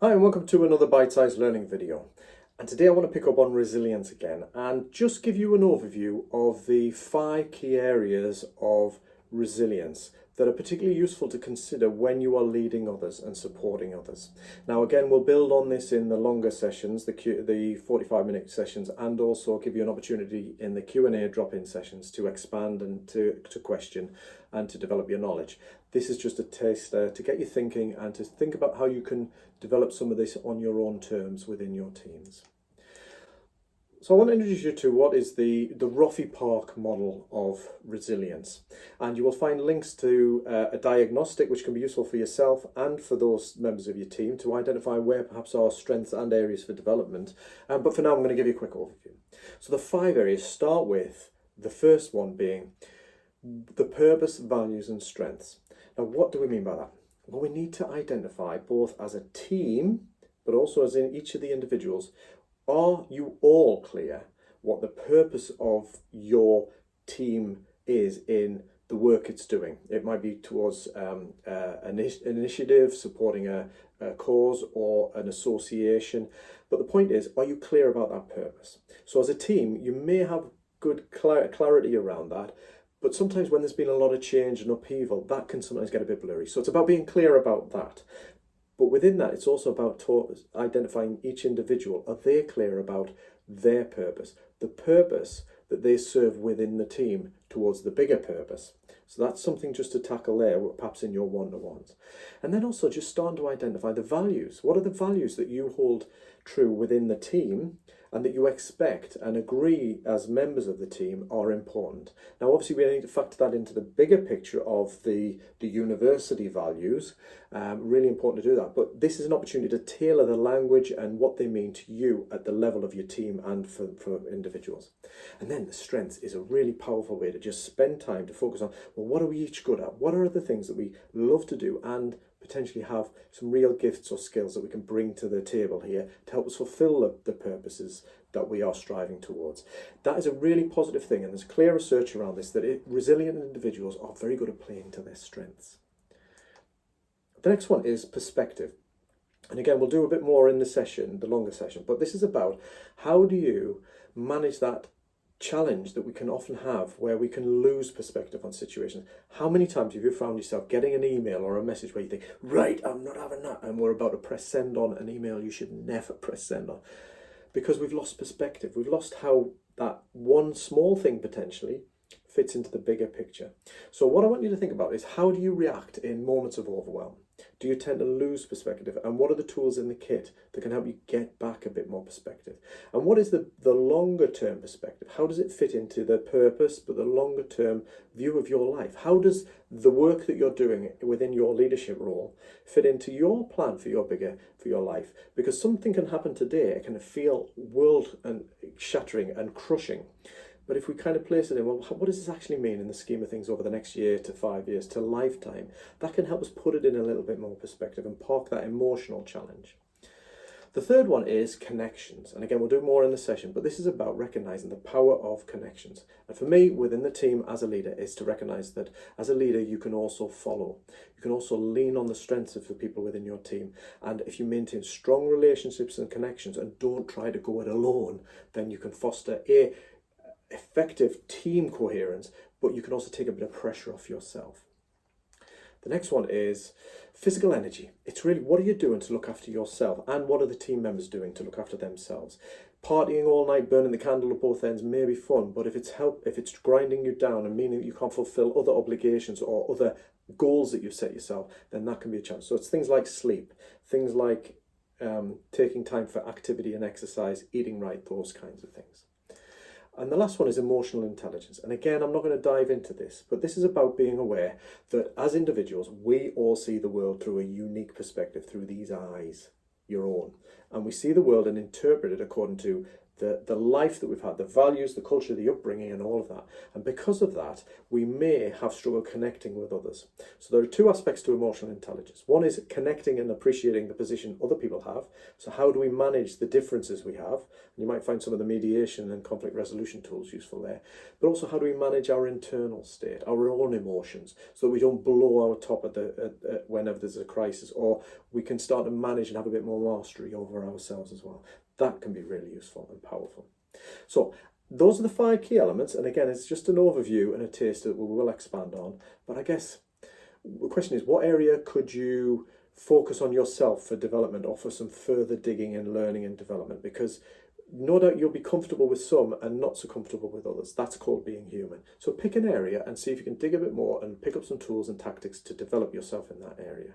Hi and welcome to another bite-sized learning video. And today I want to pick up on resilience again and just give you an overview of the 5 key areas of resilience that are particularly useful to consider when you are leading others and supporting others. Now again, we'll build on this in the longer sessions, the 45-minute sessions, and also give you an opportunity in the Q&A drop-in sessions to expand and to question and to develop your knowledge. This is just a taster to get you thinking and to think about how you can develop some of this on your own terms within your teams. So I want to introduce you to what is the Roffey-Park model of resilience. And you will find links to a diagnostic which can be useful for yourself and for those members of your team to identify where perhaps our strengths and areas for development. But for now, I'm going to give you a quick overview. So the 5 areas start with the first one being the purpose, values and strengths. Now, what do we mean by that? Well, we need to identify both as a team, but also as in each of the individuals. Are you all clear what the purpose of your team is in the work it's doing? It might be towards an initiative, supporting a cause or an association. But the point is, are you clear about that purpose? So as a team, you may have good clarity around that. But sometimes when there's been a lot of change and upheaval, that can sometimes get a bit blurry. So it's about being clear about that. But within that, it's also about identifying each individual. Are they clear about their purpose? The purpose that they serve within the team towards the bigger purpose. So that's something just to tackle there, perhaps in your one-to-ones. And then also just starting to identify the values. What are the values that you hold true within the team and that you expect and agree as members of the team are important? Now, obviously, we need to factor that into the bigger picture of the university values. Really important to do that. But this is an opportunity to tailor the language and what they mean to you at the level of your team and for individuals. And then the strengths is a really powerful way to just spend time to focus on, well, what are we each good at? What are the things that we love to do and potentially have some real gifts or skills that we can bring to the table here to help us fulfill the purposes that we are striving towards. That is a really positive thing, and there's clear research around this that resilient individuals are very good at playing to their strengths. The next one is perspective. And again, we'll do a bit more in the session, the longer session, but this is about how do you manage that challenge that we can often have where we can lose perspective on situations. How many times have you found yourself getting an email or a message where you think, right, I'm not having that, and we're about to press send on an email you should never press send on, because we've lost perspective. We've lost how that one small thing potentially fits into the bigger picture. So what I want you to think about is, how do you react in moments of overwhelm? Do you tend to lose perspective? And what are the tools in the kit that can help you get back a bit more perspective? And what is the longer term perspective? How does it fit into the purpose, but the longer term view of your life? How does the work that you're doing within your leadership role fit into your plan for your life? Because something can happen today, it can feel world and shattering and crushing. But if we kind of place it in, well, what does this actually mean in the scheme of things over the next year to 5 years to lifetime? That can help us put it in a little bit more perspective and park that emotional challenge. The third one is connections. And again, we'll do more in the session, but this is about recognizing the power of connections. And for me, within the team as a leader, is to recognize that as a leader, you can also follow. You can also lean on the strengths of the people within your team. And if you maintain strong relationships and connections and don't try to go it alone, then you can foster effective team coherence, but you can also take a bit of pressure off yourself. The next one is physical energy. It's really, what are you doing to look after yourself, and what are the team members doing to look after themselves? Partying all night, burning the candle at both ends may be fun, but if it's grinding you down and meaning that you can't fulfill other obligations or other goals that you've set yourself, then that can be a challenge. So it's things like sleep, things like taking time for activity and exercise, eating right, those kinds of things. And the last one is emotional intelligence. And again, I'm not going to dive into this, but this is about being aware that as individuals, we all see the world through a unique perspective, through these eyes, your own. And we see the world and interpret it according to the life that we've had, the values, the culture, the upbringing, and all of that. And because of that, we may have struggle connecting with others. So there are two aspects to emotional intelligence. One is connecting and appreciating the position other people have. So how do we manage the differences we have? You might find some of the mediation and conflict resolution tools useful there. But also, how do we manage our internal state, our own emotions, so that we don't blow our top whenever there's a crisis, or we can start to manage and have a bit more mastery over ourselves as well. That can be really useful and powerful. So those are the 5 key elements. And again, it's just an overview and a taste that we will expand on. But I guess the question is, what area could you focus on yourself for development, or for some further digging and learning and development? Because no doubt you'll be comfortable with some and not so comfortable with others. That's called being human. So pick an area and see if you can dig a bit more and pick up some tools and tactics to develop yourself in that area.